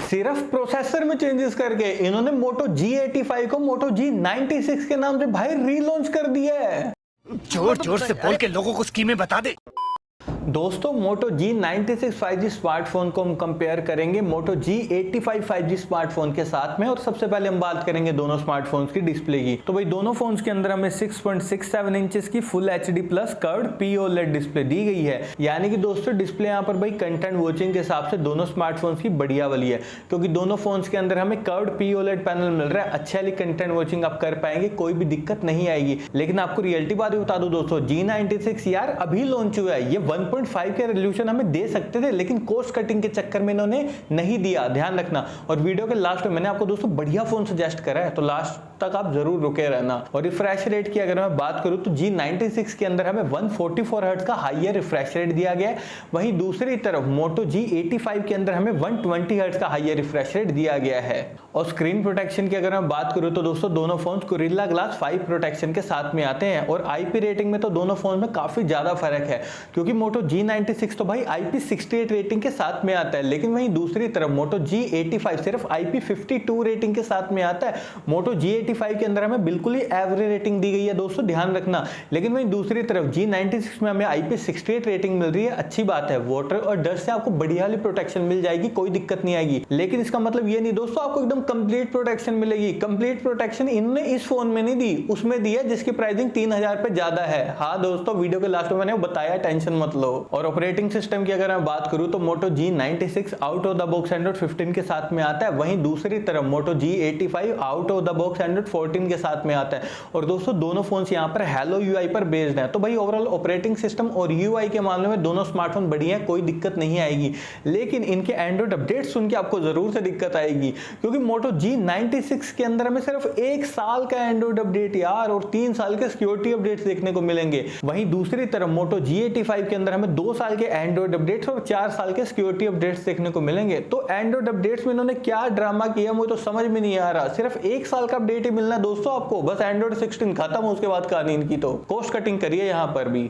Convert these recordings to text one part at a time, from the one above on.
सिर्फ प्रोसेसर में चेंजेस करके इन्होंने मोटो G85 को मोटो G96 के नाम से भाई रीलॉन्च कर दिया है। जोर जोर से बोल के लोगों को स्कीमें बता दे। दोस्तों मोटो G96 5G स्मार्टफोन को हम कंपेयर करेंगे मोटो G85 5G स्मार्टफोन के साथ में। और सबसे पहले हम बात करेंगे दोनों स्मार्टफोन्स की डिस्प्ले की। तो भाई दोनों फोन्स के अंदर हमें 6.67 इंचेस की full HD plus curved POLED display दी गई है। यानी कि दोस्तों डिस्प्ले यहाँ पर भाई कंटेंट वॉचिंग के हिसाब से दोनों स्मार्टफोन्स की बढ़िया वाली है, क्योंकि दोनों फोन्स के अंदर हमें कर्व्ड POLED पैनल मिल रहा है। अच्छी वाली कंटेंट वॉचिंग आप कर पाएंगे, कोई भी दिक्कत नहीं आएगी। लेकिन आपको रियलिटी बात भी बता दूं दोस्तों, G96 यार अभी लॉन्च हुआ है, ये 1.5 के रेजोल्यूशन हमें दे सकते थे, लेकिन कॉस्ट कटिंग के चक्कर में इन्होंने नहीं दिया, ध्यान रखना। और वीडियो के लास्ट में मैंने आपको दोस्तों बढ़िया फोन सजेस्ट करा है, तो लास्ट तक आप जरूर रुके रहना। और रिफ्रेश रेट की अगर मैं बात करूं तो G96 के अंदर हमें 144 हर्ट्ज का हाईयर रिफ्रेश रेट दिया गया है। वहीं दूसरी तरफ मोटो G85 के अंदर हमें 120 हर्ट्ज का हाईयर रिफ्रेश रेट दिया गया है। और स्क्रीन प्रोटेक्शन की अगर मैं बात करूं तो दोस्तों दोनों फोन गोरिल्ला ग्लास 5 प्रोटेक्शन के साथ में आते हैं। और IP रेटिंग में तो दोनों फोन में काफी ज्यादा फर्क है, क्योंकि मोटो G96 तो भाई IP68 रेटिंग के साथ में आता है, लेकिन वहीं दूसरी तरफ मोटो G85 सिर्फ IP52 रेटिंग के साथ में आता है। मोटो G85 के अंदर हमें बिल्कुल ही एवरेज रेटिंग दी गई है दोस्तों, ध्यान रखना। लेकिन वहीं दूसरी तरफ G96 में हमें IP68 रेटिंग मिल रही है, अच्छी बात है। वाटर और डस्ट से आपको बढ़िया वाली प्रोटेक्शन मिल जाएगी, कोई दिक्कत नहीं आएगी। लेकिन इसका मतलब ये नहीं दोस्तों आपको एकदम कंप्लीट प्रोटेक्शन मिलेगी। कंप्लीट प्रोटेक्शन इन्होंने इस फोन में नहीं दी, उसमें दी है जिसकी प्राइसिंग 3000 पे ज्यादा है। हाँ दोस्तों, वीडियो के लास्ट में मैंने बताया, टेंशन मत लो। और ऑपरेटिंग सिस्टम की अगर मैं बात करूं तो मोटो G96 out of the box Android 15 के साथ में आता है। वहीं दूसरी तरफ मोटो G85 out of the box Android 14 के साथ में आता है। और दोस्तों दोनों फोन्स यहां पर हेलो UI पर बेस्ड हैं। तो भाई ओवरऑल ऑपरेटिंग सिस्टम और UI के मामले में दोनों स्मार्टफोन बढ़िया है, कोई दिक्कत नहीं आएगी। लेकिन इनके एंड्रॉइड अपडेट सुन के आपको जरूर से दिक्कत आएगी, क्योंकि मोटो G96 के अंदर हमें सिर्फ 1 साल का एंड्रॉइड अपडेट यार और 3 साल के सिक्योरिटी अपडेट्स देखने को मिलेंगे। वहीं दूसरी तरफ मोटो G85 के अंदर हमें 2 साल के एंड्रॉइड अपडेट्स और 4 साल के सिक्योरिटी अपडेट्स देखने को मिलेंगे। तो एंड्रॉइड अपडेट्स में इन्होंने क्या ड्रामा किया मुझे तो समझ में नहीं आ रहा। सिर्फ 1 साल का अपडेट ही मिलना है दोस्तों आपको, बस एंड्रॉइड 16 खत्म, उसके बाद कहानी इनकी तो कॉस्ट कटिंग करिए यहां पर भी।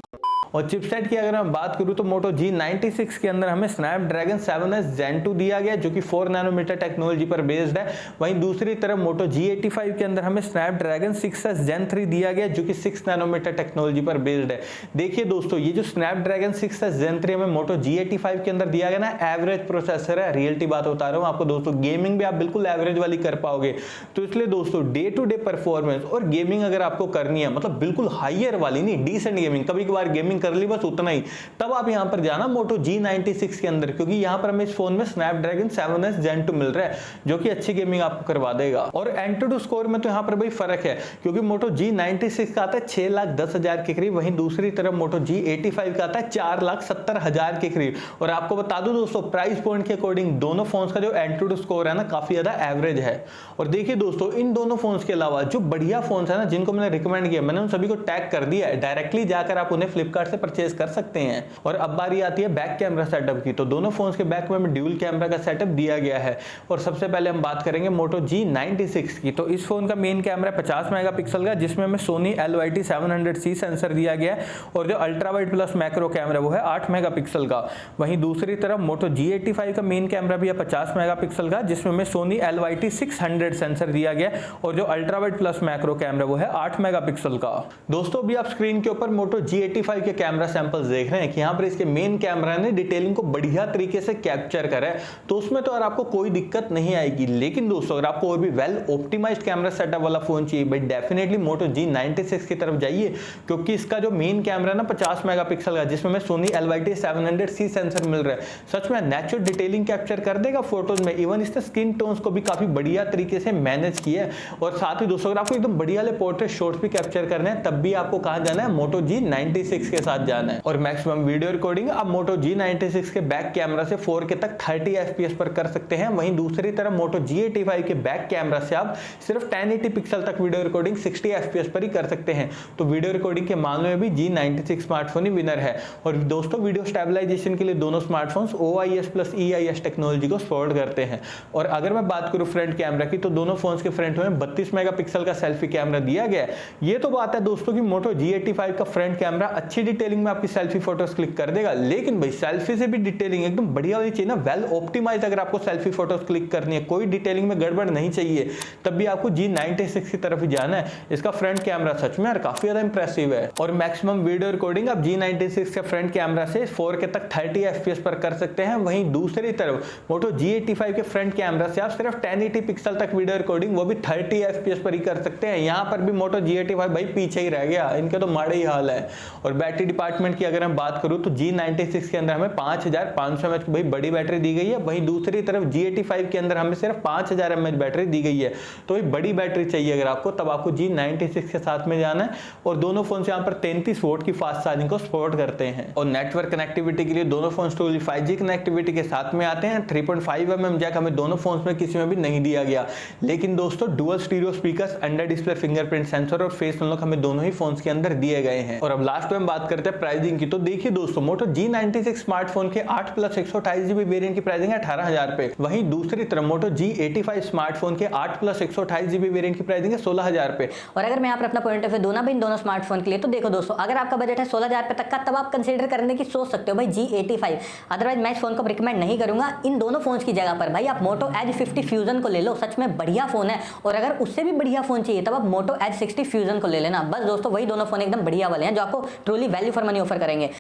और चिपसेट की अगर मैं बात करूं तो मोटो G96 के अंदर हमें स्नैपड्रैगन 7S Gen 2 दिया गया, जो कि 4 नैनोमीटर टेक्नोलॉजी पर बेस्ड है। वहीं दूसरी तरफ मोटो G85 के अंदर हमें स्नैपड्रैगन 6S Gen 3 दिया गया, जो कि 6 नैनोमीटर टेक्नोलॉजी पर बेस्ड है। देखिए दोस्तों, ये जो स्नैपड्रैगन 6S Gen 3 हमें मोटो G85 के अंदर दिया गया ना, एवरेज प्रोसेसर है, रियलिटी बात बता रहा हूं आपको दोस्तों। गेमिंग भी आप बिल्कुल एवरेज वाली कर पाओगे। तो इसलिए दोस्तों डे टू डे परफॉर्मेंस और गेमिंग अगर आपको करनी है, मतलब बिल्कुल हाईयर वाली नहीं, डिसेंट गेमिंग, कभी कभार गेमिंग कर ली बस उतना ही, तब आप यहां पर जाना मोटो G96 के अंदर, क्योंकि यहां पर हमें इस फोन में स्नैपड्रैगन 7S Gen 2 मिल रहा है, जो कि अच्छी गेमिंग आपको करवा देगा। और एंटूडू स्कोर में तो यहां पर भाई फर्क है, क्योंकि मोटो G96 का आता है 6,10,000 के करीब, वहीं दूसरी तरफ मोटो G85 का आता है 4,70,000 के करीब। और आपको बता दूं दोस्तों, प्राइस पॉइंट के अकॉर्डिंग दोनों फोन्स का जो एंटूडू स्कोर है ना, काफी ज्यादा एवरेज है। और देखिए दोस्तों, इन दोनों फोन्स के अलावा जो बढ़िया फोन्स है ना, जिनको मैंने रिकमेंड किया, मैंने उन सभी को टैग कर दिया है, डायरेक्टली जाकर आप उन्हें फ्लिपकार्ट से परचेज कर सकते हैं। और अब बारी आती है बैक कैमरा सेटअप की। तो दोनों फोन्स के बैक में ड्यूल कैमरा का सेटअप दिया गया है। और सबसे पहले हम बात करेंगे मोटो G96 की। तो इस फोन का मेन कैमरा 50 मेगापिक्सल का, जिसमें हमें सोनी LYT 700C सेंसर दिया गया है। और जो ultra wide plus macro camera वो है 8 मेगापिक्सल का। वहीं दूसरी तरफ मोटो G85 का मेन कैमरा भी है 50 मेगापिक्सल का, जिसमें हमें सोनी LYT 600 सेंसर दिया गया। और जो ultra wide plus macro camera वो है 8 मेगापिक्सल का। दोस्तों अभी आप स्क्रीन के ऊपर मोटो G85 के कैमरा सैंपल्स देख रहे हैं कि यहाँ पर इसके मेन कैमरा ने डिटेलिंग को बढ़िया तरीके से कैप्चर करा है, तो उसमें तो आपको कोई दिक्कत नहीं आएगी। लेकिन दोस्तों अगर आपको और भी वेल ऑप्टिमाइज्ड कैमरा सेटअप वाला फोन चाहिए, भाई डेफिनेटली मोटो G96 की तरफ जाइए, क्योंकि इसका जो मेन कैमरा ना 50 मेगापिक्सल का, जिसमें हमें सोनी LYT 700C सेंसर मिल रहा है, सच में नेचुरल डिटेलिंग कैप्चर कर देगा फोटोज में। इवन इसने स्किन टोन्स को भी काफी बढ़िया तरीके से मैनेज किया है। और साथ ही दोस्तों अगर आपको एकदम बढ़िया वाले पोर्ट्रेट शॉट्स भी कैप्चर करने हैं, तब भी आपको कहां जाना है, मोटो G96 के साथ जाना है। और मैक्सिमम वीडियो रिकॉर्डिंग आप मोटो G96 के बैक कैमरा से 4K तक 30 FPS पर कर सकते हैं। वहीं दूसरी तरफ मोटो G85 के बैक कैमरा से आप सिर्फ 1080 पिक्सल तक वीडियो रिकॉर्डिंग 60 FPS पर ही कर सकते हैं। तो वीडियो रिकॉर्डिंग के मामले में भी G96 स्मार्टफोन ही विनर है। और दोस्तों वीडियो स्टेबलाइजेशन के लिए दोनों smartphones OIS plus EIS technology को सपोर्ट करते हैं। और अगर मैं बात करूं फ्रंट कैमरा की, तो दोनों फोन्स के फ्रंट में 32 मेगापिक्सल का सेल्फी कैमरा दिया गया है। ये तो बात है दोस्तों कि मोटो G85 का फ्रंट कैमरा अच्छी डिटेलिंग में आपकी सेल्फी फोटोज क्लिक कर देगा, लेकिन भाई सेल्फी से भी डिटेलिंग एकदम बढ़िया होनी चाहिए ना, वेल ऑप्टिमाइज। अगर आपको सेल्फी फोटोज क्लिक करनी है, कोई डिटेलिंग में गड़बड़ नहीं चाहिए, तब भी आपको G96 की तरफ ही जाना है। इसका फ्रंट कैमरा सच में यार काफी ज्यादा इंप्रेसिव है और मैक्सिमम वीडियो रिकॉर्डिंग आप G96 के फ्रंट कैमरा से 4K तक 30 FPS पर कर सकते हैं। वहीं दूसरी तरफ मोटो G85 के फ्रंट कैमरा से आप सिर्फ 1080 पिक्सल तक वीडियो रिकॉर्डिंग वो भी 30 FPS पर ही कर सकते हैं। यहाँ पर भी मोटो G85 भाई पीछे ही रह गया, इनके तो माड़े ही हाल है। और बैटरी डिपार्टमेंट की अगर हम बात करूं तो G96 के अंदर हमें 5500 mAh भाई बड़ी बैटरी दी गई है, वहीं दूसरी तरफ G85 के अंदर हमें सिर्फ 5000 mAh बैटरी दी गई है। तो भाई बड़ी बैटरी चाहिए अगर आपको, तब आपको G96 के साथ में जाना है। और दोनों फोन यहाँ पर 33 वोल्ट की फास्ट चार्जिंग को सपोर्ट करते हैं। और नेटवर्क कनेक्टिविटी के लिए दोनों फोन ट्रूली 5G कनेक्टिविटी के साथ में आते हैं। 3.5 mm जैक हमें दोनों फोन में किसी में भी नहीं दिया गया, लेकिन दोस्तों dual stereo speakers, under display fingerprint sensor और फेस अनलॉक हमें दोनों ही फोन्स के अंदर दिए गए हैं। और अब लास्ट में हम बात करते हैं प्राइसिंग की। तो देखिए दोस्तों, मोटो G96 स्मार्टफोन के 8+128GB वेरिएंट की प्राइसिंग है 18,000 पे। वहीं दूसरी तरफ मोटो G85 स्मार्टफोन के 8+128GB वेरिएंट की प्राइसिंग है 16,000 पे। और अगर मैं यहाँ पर अपना पॉइंट ऑफ व्यू दूं ना भी इन दोनों स्मार्टफोन के लिए, तो देखो दोस्तों, अगर आपका बजट है 16,000 रुपए तक का, तब आप कंसीडर करने की सोच सकते हो भाई G85। अदरवाइज मैं इस फोन को रिकमेंड नहीं करूंगा। इन दोनों फोन की जगह पर भाई आप मोटो एज 50 फ्यूजन को ले लो, सच में बढ़िया फोन है। और अगर उससे भी बढ़िया फोन चाहिए तब आप मोटो एज 60 फ्यूजन को ले लेना। बस दोस्तों वही दोनों फोन एकदम बढ़िया वाले हैं जो आपको truly value for money offer करेंगे।